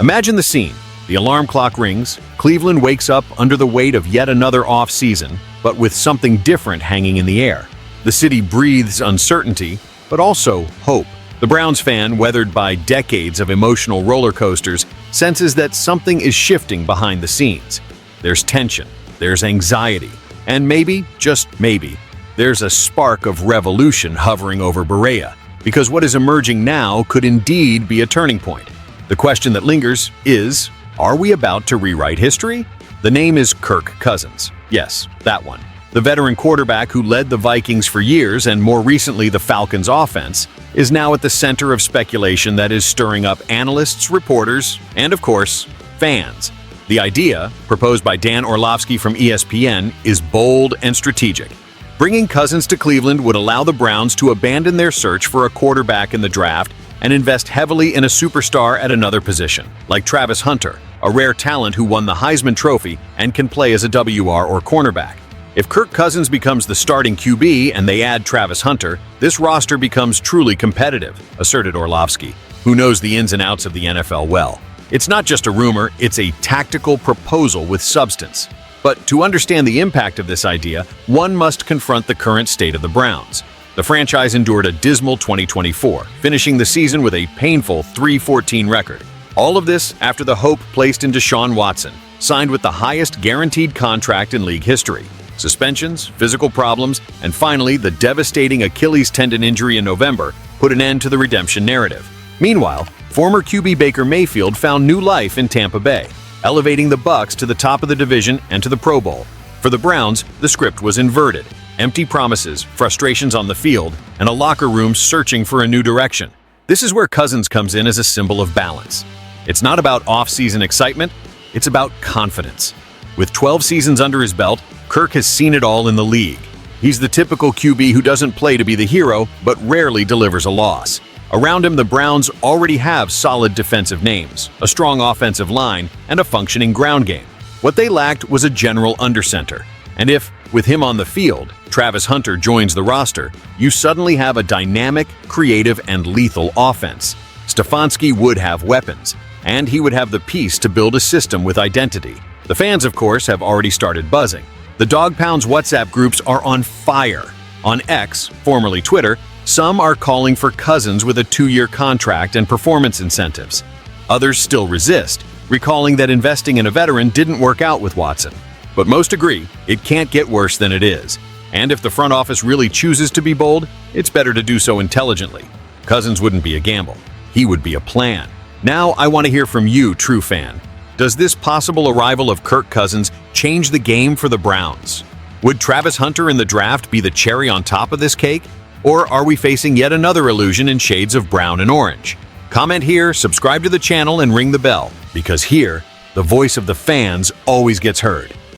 Imagine the scene. The alarm clock rings, Cleveland wakes up under the weight of yet another off-season, but with something different hanging in the air. The city breathes uncertainty, but also hope. The Browns fan, weathered by decades of emotional roller coasters, senses that something is shifting behind the scenes. There's tension, there's anxiety, and maybe, just maybe, there's a spark of revolution hovering over Berea, because what is emerging now could indeed be a turning point. The question that lingers is, are we about to rewrite history? The name is Kirk Cousins. Yes, that one. The veteran quarterback who led the Vikings for years and more recently the Falcons' offense is now at the center of speculation that is stirring up analysts, reporters, and of course, fans. The idea, proposed by Dan Orlovsky from ESPN, is bold and strategic. Bringing Cousins to Cleveland would allow the Browns to abandon their search for a quarterback in the draft and invest heavily in a superstar at another position, like Travis Hunter, a rare talent who won the Heisman Trophy and can play as a WR or cornerback. If Kirk Cousins becomes the starting QB and they add Travis Hunter, this roster becomes truly competitive, asserted Orlovsky, who knows the ins and outs of the NFL well. It's not just a rumor, it's a tactical proposal with substance. But to understand the impact of this idea, one must confront the current state of the Browns. The franchise endured a dismal 2024, finishing the season with a painful 3-14 record. All of this after the hope placed in Deshaun Watson, signed with the highest guaranteed contract in league history. Suspensions, physical problems, and finally the devastating Achilles tendon injury in November put an end to the redemption narrative. Meanwhile, former QB Baker Mayfield found new life in Tampa Bay, elevating the Bucs to the top of the division and to the Pro Bowl. For the Browns, the script was inverted. Empty promises, frustrations on the field, and a locker room searching for a new direction. This is where Cousins comes in as a symbol of balance. It's not about off-season excitement, it's about confidence. With 12 seasons under his belt, Kirk has seen it all in the league. He's the typical QB who doesn't play to be the hero, but rarely delivers a loss. Around him, the Browns already have solid defensive names, a strong offensive line, and a functioning ground game. What they lacked was a general undercenter. And if, with him on the field, Travis Hunter joins the roster, you suddenly have a dynamic, creative, and lethal offense. Stefanski would have weapons, and he would have the piece to build a system with identity. The fans, of course, have already started buzzing. The Dog Pound's WhatsApp groups are on fire. On X, formerly Twitter, some are calling for Cousins with a 2-year contract and performance incentives. Others still resist, recalling that investing in a veteran didn't work out with Watson. But most agree it can't get worse than it is. And if the front office really chooses to be bold, it's better to do so intelligently. Cousins wouldn't be a gamble. He would be a plan. Now I want to hear from you, true fan. Does this possible arrival of Kirk Cousins change the game for the Browns? Would Travis Hunter in the draft be the cherry on top of this cake? Or are we facing yet another illusion in shades of brown and orange? Comment here, subscribe to the channel, and ring the bell, because here, the voice of the fans always gets heard.